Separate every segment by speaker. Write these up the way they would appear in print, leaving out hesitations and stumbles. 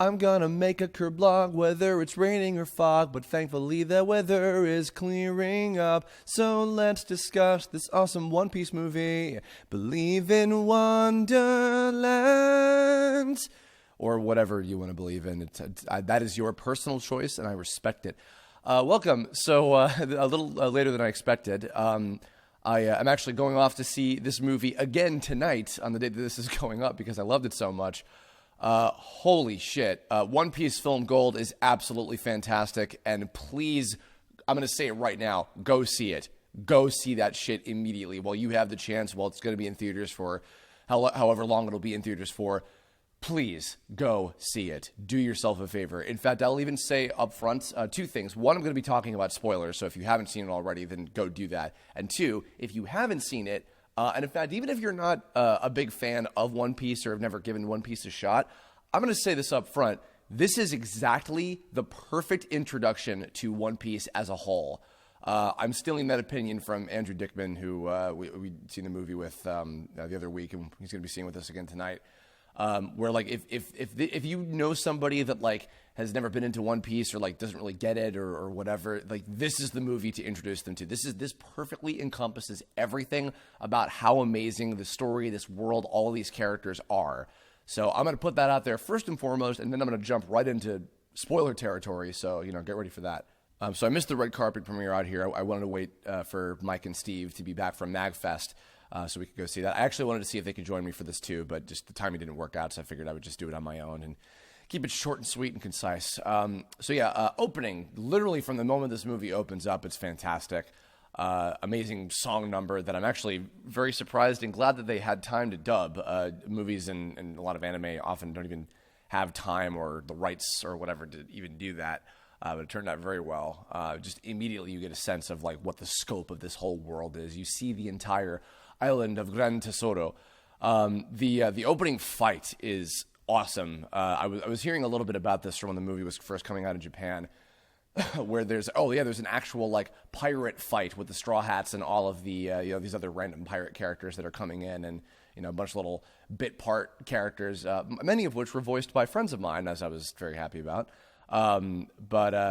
Speaker 1: I'm gonna make a Kirblog whether it's raining or fog, but thankfully the weather is clearing up. So let's discuss this awesome One Piece movie. Believe in Wonderland. Or whatever you want to believe in. That is your personal choice, and I respect it. Welcome. So, a little later than I expected. I'm actually going off to see this movie again tonight on the day that this is going up because I loved it so much. Holy shit. One Piece Film Gold is absolutely fantastic, and please, I'm going to say it right now, go see it. Go see that shit immediately while you have the chance, while it's going to be in theaters for however long it'll be in theaters for. Please go see it. Do yourself a favor. In fact, I'll even say up front two things. One, I'm going to be talking about spoilers, so if you haven't seen it already, then go do that. And two, if you haven't seen it, and in fact, even if you're not a big fan of One Piece or have never given One Piece a shot, I'm going to say this up front. This is exactly the perfect introduction to One Piece as a whole. I'm stealing that opinion from Andrew Dickman, who we'd seen the movie with the other week, and he's going to be seeing with us again tonight. Where like if you know somebody that like has never been into One Piece or like doesn't really get it or whatever, like this is the movie to introduce them to. This perfectly encompasses everything about how amazing the story, this world, all of these characters are. So I'm going to put that out there first and foremost, and then I'm going to jump right into spoiler territory. So get ready for that. So I missed the red carpet premiere out here. I wanted to wait for Mike and Steve to be back from MagFest. So we could go see that. I actually wanted to see if they could join me for this too, but just the timing didn't work out, so I figured I would just do it on my own and keep it short and sweet and concise. Opening, literally from the moment this movie opens up, it's fantastic. Amazing song number that I'm actually very surprised and glad that they had time to dub. Movies and a lot of anime often don't even have time or the rights or whatever to even do that. But it turned out very well. Just immediately you get a sense of like what the scope of this whole world is. You see the entire island of Gran Tesoro. The opening fight is awesome. I was hearing a little bit about this from when the movie was first coming out in Japan, where there's an actual like pirate fight with the Straw Hats and all of the these other random pirate characters that are coming in, and a bunch of little bit part characters, many of which were voiced by friends of mine, as I was very happy about.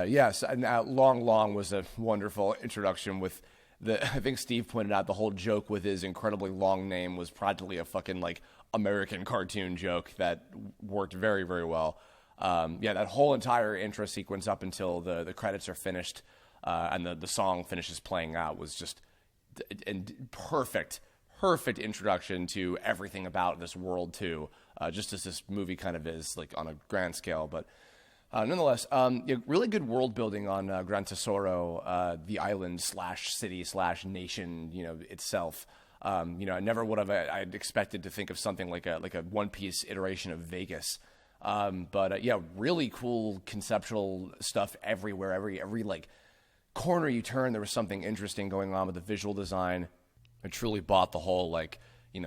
Speaker 1: Yes, and Long was a wonderful introduction with I think Steve pointed out the whole joke with his incredibly long name was practically a fucking like American cartoon joke that worked very, very well. That whole entire intro sequence up until the credits are finished and the song finishes playing out was just perfect introduction to everything about this world too, just as this movie kind of is like on a grand scale, but nonetheless, really good world building on Gran Tesoro, the island /city/nation, itself. I never would have I'd expected to think of something like a One Piece iteration of Vegas. Really cool conceptual stuff everywhere. Every like corner you turn, there was something interesting going on with the visual design. I truly bought the whole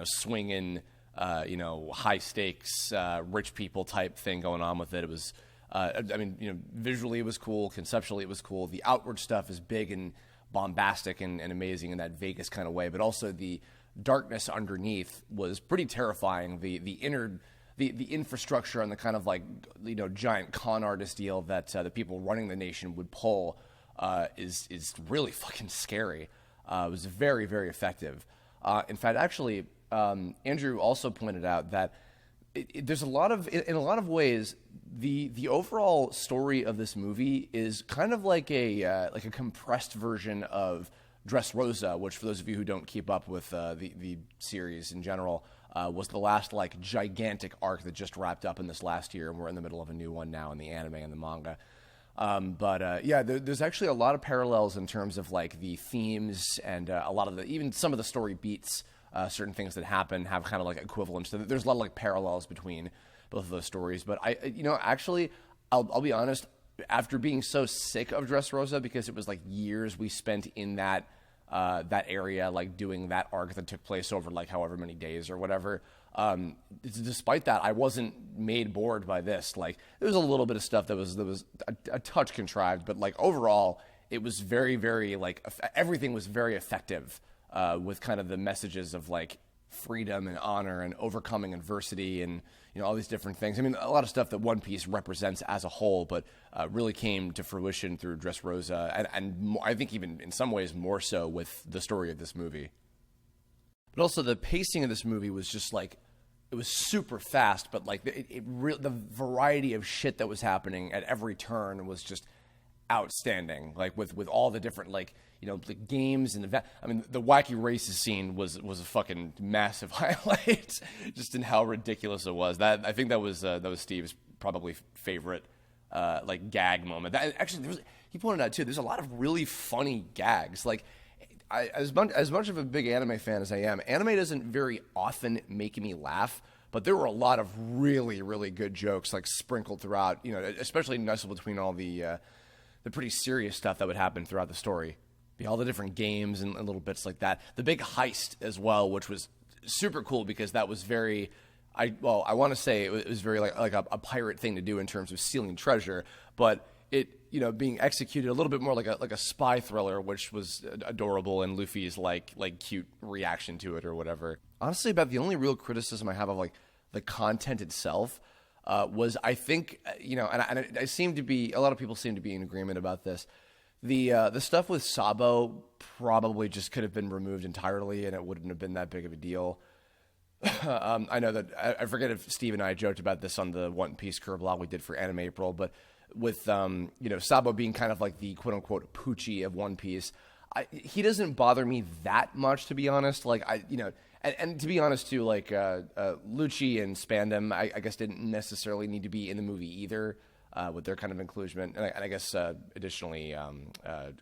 Speaker 1: swinging, high stakes, rich people type thing going on with it. It was. Visually it was cool. Conceptually it was cool. The outward stuff is big and bombastic and amazing in that Vegas kind of way, but also the darkness underneath was pretty terrifying. The infrastructure and the kind of giant con artist deal that the people running the nation would pull is really fucking scary. It was very, very effective. In fact, actually, Andrew also pointed out that there's in a lot of ways, the overall story of this movie is kind of like a compressed version of Dressrosa, which for those of you who don't keep up with the series in general, was the last gigantic arc that just wrapped up in this last year, and we're in the middle of a new one now in the anime and the manga. There's actually a lot of parallels in terms of the themes and a lot of even some of the story beats. Certain things that happen have kind of equivalents. So there's a lot of parallels between both of those stories. But I'll be honest. After being so sick of Dressrosa, because it was years we spent in that area, doing that arc that took place over however many days or whatever. Despite that, I wasn't made bored by this. There was a little bit of stuff that was a touch contrived, but overall, it was very, very everything was very effective. With kind of the messages of freedom and honor and overcoming adversity and all these different things. I mean, a lot of stuff that One Piece represents as a whole, but really came to fruition through Dressrosa, and I think even in some ways more so with the story of this movie. But also the pacing of this movie was just like, it was super fast, but like the variety of shit that was happening at every turn was just outstanding. Like with all the different the games and I mean, the wacky races scene was a fucking massive highlight, just in how ridiculous it was. That I think that was Steve's probably favorite gag moment. Actually, he pointed out too. There's a lot of really funny gags. Like, as much of a big anime fan as I am, anime doesn't very often make me laugh. But there were a lot of really, really good jokes like sprinkled throughout. Especially nestled between all the pretty serious stuff that would happen throughout the story. All the different games and little bits like that. The big heist as well, which was super cool because that was very, I want to say it was very like a pirate thing to do in terms of stealing treasure, but it being executed a little bit more like a spy thriller, which was adorable, and Luffy's like cute reaction to it or whatever. Honestly, about the only real criticism I have of the content itself was, I think, and I seem to be, a lot of people seem to be in agreement about this. The stuff with Sabo probably just could have been removed entirely, and it wouldn't have been that big of a deal. I know that I forget if Steve and I joked about this on the One Piece Kirblog we did for Anime April, but with Sabo being kind of like the quote unquote Poochie of One Piece, he doesn't bother me that much, to be honest. And to be honest too, Lucci and Spandam, I guess didn't necessarily need to be in the movie either. With their kind of inclusion, and I guess additionally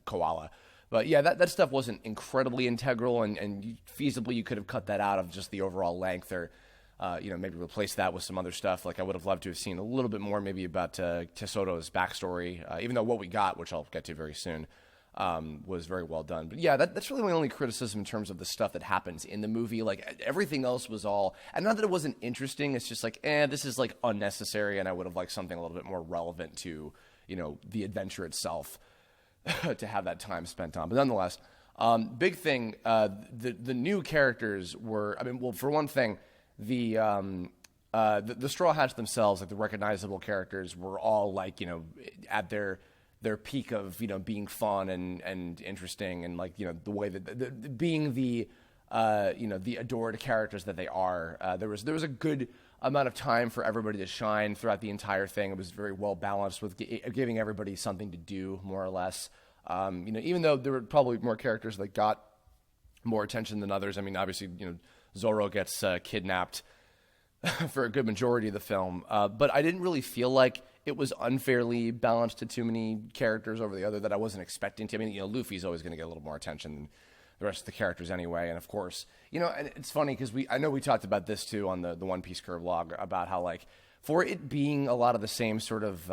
Speaker 1: Koala. But yeah, that stuff wasn't incredibly integral, and feasibly you could have cut that out of just the overall length, or maybe replace that with some other stuff. Like, I would have loved to have seen a little bit more maybe about Tesoro's backstory, even though what we got, which I'll get to very soon, was very well done. But yeah, that's really my only criticism in terms of the stuff that happens in the movie. Like, everything else was all, and not that it wasn't interesting, it's just like, this is like unnecessary, and I would have liked something a little bit more relevant to, the adventure itself to have that time spent on. But nonetheless, big thing, the new characters were, for one thing, the Straw Hats themselves, like the recognizable characters, were all at their peak of being fun and interesting, and the way that being the adored characters that they are. There was a good amount of time for everybody to shine throughout the entire thing. It was very well balanced with giving everybody something to do, more or less. Even though there were probably more characters that got more attention than others. I mean, obviously, Zoro gets kidnapped for a good majority of the film, but I didn't really feel like it was unfairly balanced to too many characters over the other that I wasn't expecting to. I mean, Luffy's always going to get a little more attention than the rest of the characters anyway. And of course, and it's funny because I know we talked about this too on the One Piece Kirblog, about how for it being a lot of the same sort of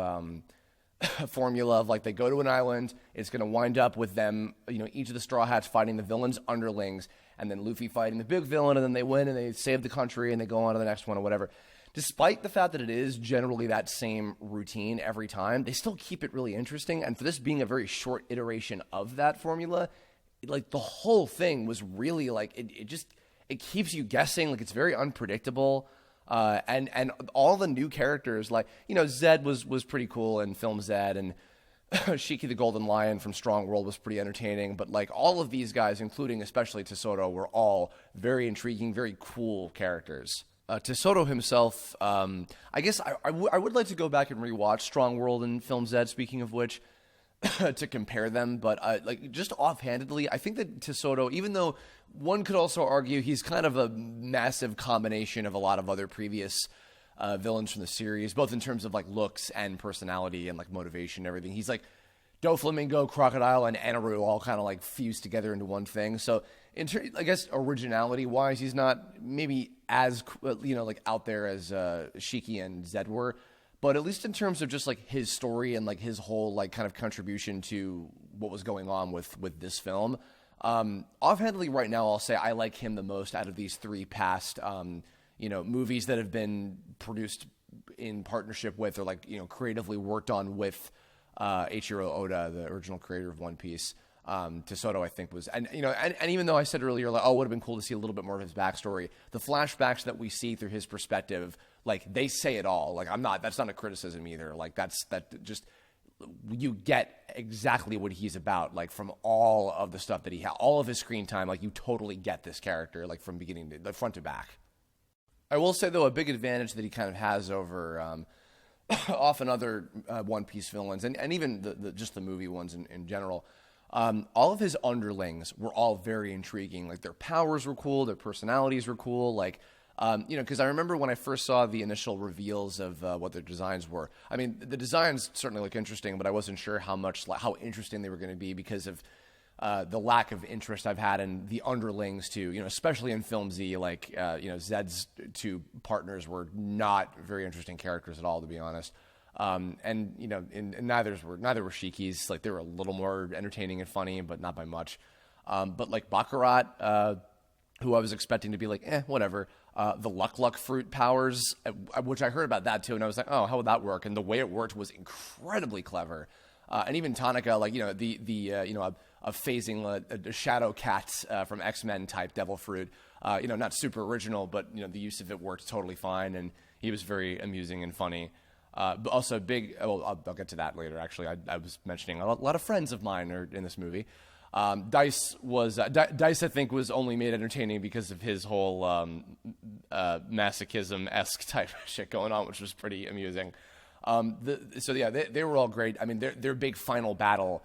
Speaker 1: formula of they go to an island, it's going to wind up with them, each of the Straw Hats fighting the villain's underlings, and then Luffy fighting the big villain, and then they win and they save the country and they go on to the next one or whatever. Despite the fact that it is generally that same routine every time, they still keep it really interesting. And for this being a very short iteration of that formula, the whole thing was really it keeps you guessing. It's very unpredictable. And all the new characters, Zed was pretty cool in Film Zed, and Shiki the Golden Lion from Strong World was pretty entertaining. But all of these guys, including especially Tesoro, were all very intriguing, very cool characters. Tesoro himself, I guess I would like to go back and rewatch Strong World and Film Z, speaking of which, to compare them. But just offhandedly, I think that Tesoro, even though one could also argue he's kind of a massive combination of a lot of other previous villains from the series, both in terms of looks and personality and motivation and everything. He's Doflamingo, Crocodile, and Anaru all kind of fused together into one thing. So, I guess originality-wise, he's not maybe as out there as Shiki and Zed were, but at least in terms of just his story and his whole kind of contribution to what was going on with this film. Offhandedly, right now, I'll say I like him the most out of these three past movies that have been produced in partnership with or creatively worked on with Eiichiro Oda, the original creator of One Piece. Tesoro, I think, was, and even though I said earlier, like, oh, it would have been cool to see a little bit more of his backstory, the flashbacks that we see through his perspective, like, they say it all. Like, that's not a criticism either. Like, you get exactly what he's about, like, from all of the stuff that he had, all of his screen time. Like, you totally get this character, like, from beginning to the front to back. I will say, though, a big advantage that he kind of has over often other One Piece villains, and even just the movie ones in general, all of his underlings were all very intriguing. Like, their powers were cool, their personalities were cool. Like, because I remember when I first saw the initial reveals of what their designs were. I mean, the designs certainly look interesting, but I wasn't sure how interesting they were going to be because of the lack of interest I've had in the underlings too. Especially in Film Z, like Zed's two partners were not very interesting characters at all, to be honest. And neither were Shiki's. Like, they were a little more entertaining and funny, but not by much. But like Baccarat, who I was expecting to be like, whatever. The Luck fruit powers, which I heard about that too, and I was like, oh, how would that work? And the way it worked was incredibly clever. And even Tanaka, like, of phasing a shadow cat from X-Men type devil fruit, not super original, but the use of it worked totally fine, and he was very amusing and funny. But also big. Well, I'll get to that later. Actually, I was mentioning a lot of friends of mine are in this movie. Dice, I think, was only made entertaining because of his whole masochism-esque type of shit going on, which was pretty amusing. They were all great. I mean, their big final battle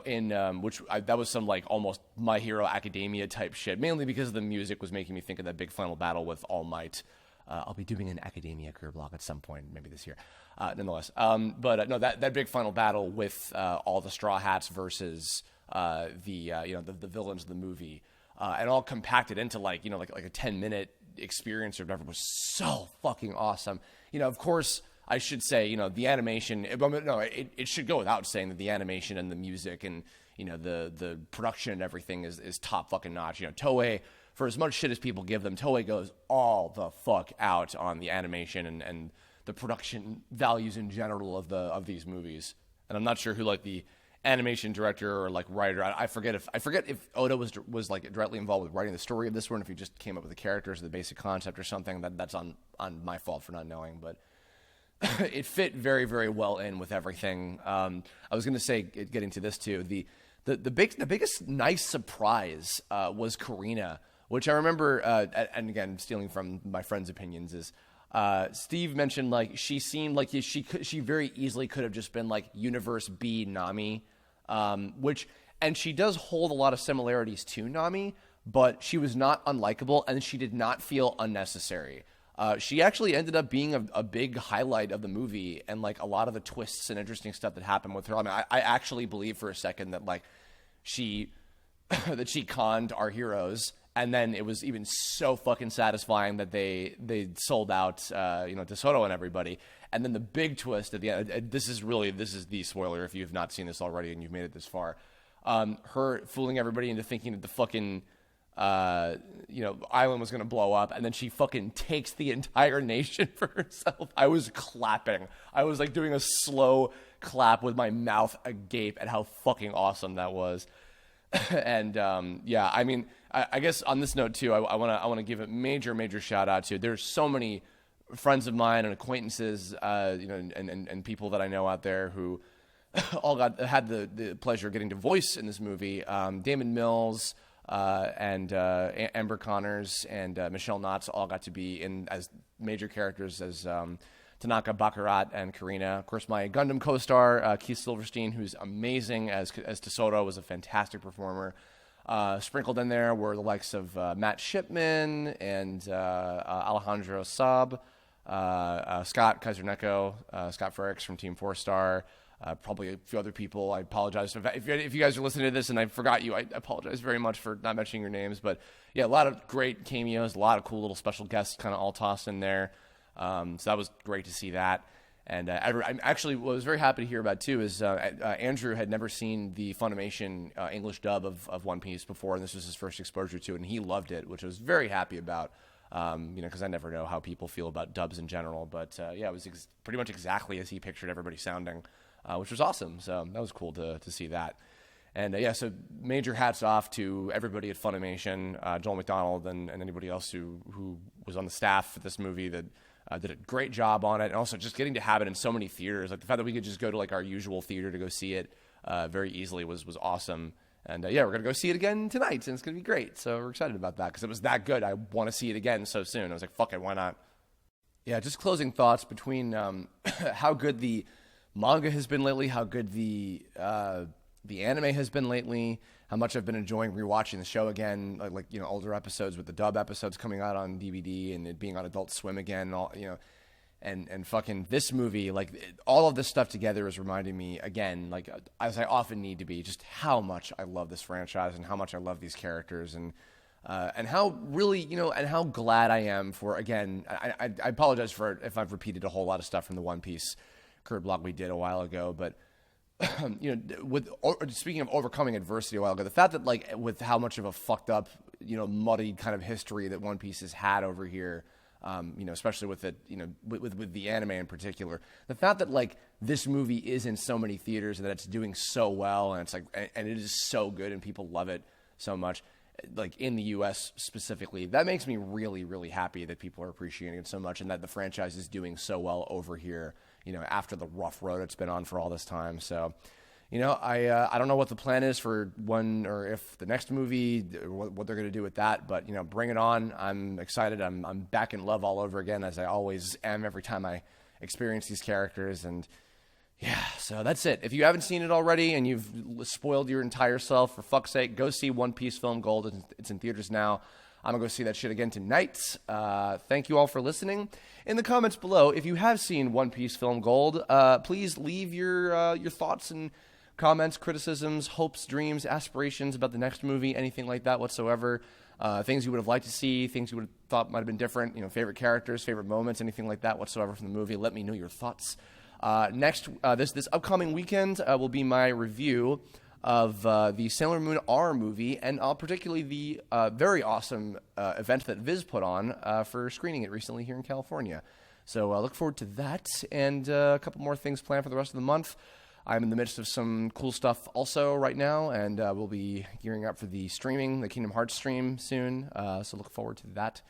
Speaker 1: in that was some like almost My Hero Academia type shit, mainly because the music was making me think of that big final battle with All Might. I'll be doing an Academia Kirblog at some point, maybe this year, nonetheless. No, that big final battle with all the Straw Hats versus the villains of the movie, and all compacted into like a 10-minute experience or whatever was so fucking awesome. Of course, I should say, the animation. It should go without saying that the animation and the music and the production and everything is top fucking notch. Toei, for as much shit as people give them, Toei goes all the fuck out on the animation and the production values in general of these movies. And I'm not sure who like the animation director or like writer. I forget if Oda was like directly involved with writing the story of this one, if he just came up with the characters or the basic concept or something. That's on my fault for not knowing, but it fit very, very well in with everything. I was going to say, getting to this too, the biggest nice surprise was Karina, which I remember, and again, stealing from my friend's opinions, is Steve mentioned like she seemed like she very easily could have just been like Universe B Nami, and she does hold a lot of similarities to Nami, but she was not unlikable and she did not feel unnecessary. She actually ended up being a big highlight of the movie, and like a lot of the twists and interesting stuff that happened with her. I mean, I actually believe for a second that like she conned our heroes, and then it was even so fucking satisfying that they sold out Tesoro and everybody. And then the big twist at the end. This is the spoiler if you've not seen this already and you've made it this far. Her fooling everybody into thinking that the fucking island was going to blow up, and then she fucking takes the entire nation for herself. I was clapping. I was like doing a slow clap with my mouth agape at how fucking awesome that was. And I mean, I guess on this note too, I want to give a major shout out to. There's so many friends of mine and acquaintances, and people that I know out there who all had the pleasure of getting to voice in this movie. Damon Mills. And Amber Connors and Michelle Knotts all got to be in as major characters as Tanaka, Baccarat, and Karina. Of course, my Gundam co-star, Keith Silverstein, who's amazing as Tesoro, was a fantastic performer. Sprinkled in there were the likes of Matt Shipman and Alejandro Saab, Scott Kaiserneko, Scott Frericks from Team 4-Star, probably a few other people. I apologize if you guys are listening to this and I forgot you. I apologize very much for not mentioning your names, but yeah, a lot of great cameos, a lot of cool little special guests kind of all tossed in there. So that was great to see that. And I actually was very happy to hear about too is Andrew had never seen the Funimation English dub of One Piece before, and this was his first exposure to it, and he loved it, which I was very happy about. Because I never know how people feel about dubs in general, but it was pretty much exactly as he pictured everybody sounding. Which was awesome. So that was cool to see that. And yeah, so major hats off to everybody at Funimation, Joel McDonald, and anybody else who was on the staff for this movie that did a great job on it. And also just getting to have it in so many theaters, like the fact that we could just go to like our usual theater to go see it very easily was awesome. And yeah, we're gonna go see it again tonight, and it's gonna be great. So we're excited about that because it was that good. I want to see it again so soon. I was like, fuck it, why not? Yeah, just closing thoughts between how good the manga has been lately, how good the anime has been lately, how much I've been enjoying rewatching the show again, like older episodes with the dub episodes coming out on DVD and it being on Adult Swim again, and all and fucking this movie, like all of this stuff together is reminding me again, like as I often need to be, just how much I love this franchise and how much I love these characters and how really and how glad I am for again. I apologize for if I've repeated a whole lot of stuff from the One Piece Kirblog we did a while ago, but speaking of overcoming adversity a while ago, the fact that like with how much of a fucked up, muddy kind of history that One Piece has had over here, especially with it, with the anime in particular, the fact that like this movie is in so many theaters and that it's doing so well and it's like, and it is so good and people love it so much, like in the US specifically, that makes me really, really happy that people are appreciating it so much and that the franchise is doing so well over here, after the rough road it's been on for all this time. So, I don't know what the plan is for when or if the next movie, what they're going to do with that, but, bring it on. I'm excited. I'm back in love all over again, as I always am every time I experience these characters. And yeah, so that's it. If you haven't seen it already and you've spoiled your entire self, for fuck's sake, go see One Piece Film Gold. It's in theaters now. I'm going to go see that shit again tonight. Thank you all for listening. In the comments below, if you have seen One Piece Film Gold, please leave your thoughts and comments, criticisms, hopes, dreams, aspirations about the next movie, anything like that whatsoever. Things you would have liked to see, things you would have thought might have been different, favorite characters, favorite moments, anything like that whatsoever from the movie. Let me know your thoughts. Next, this upcoming weekend will be my review of the Sailor Moon R movie, and particularly the very awesome event that Viz put on for screening it recently here in California. So look forward to that, and a couple more things planned for the rest of the month. I'm in the midst of some cool stuff also right now, and we'll be gearing up for the Kingdom Hearts stream soon, so look forward to that.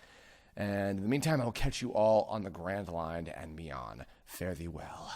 Speaker 1: And in the meantime, I'll catch you all on the Grand Line and beyond. Fare thee well.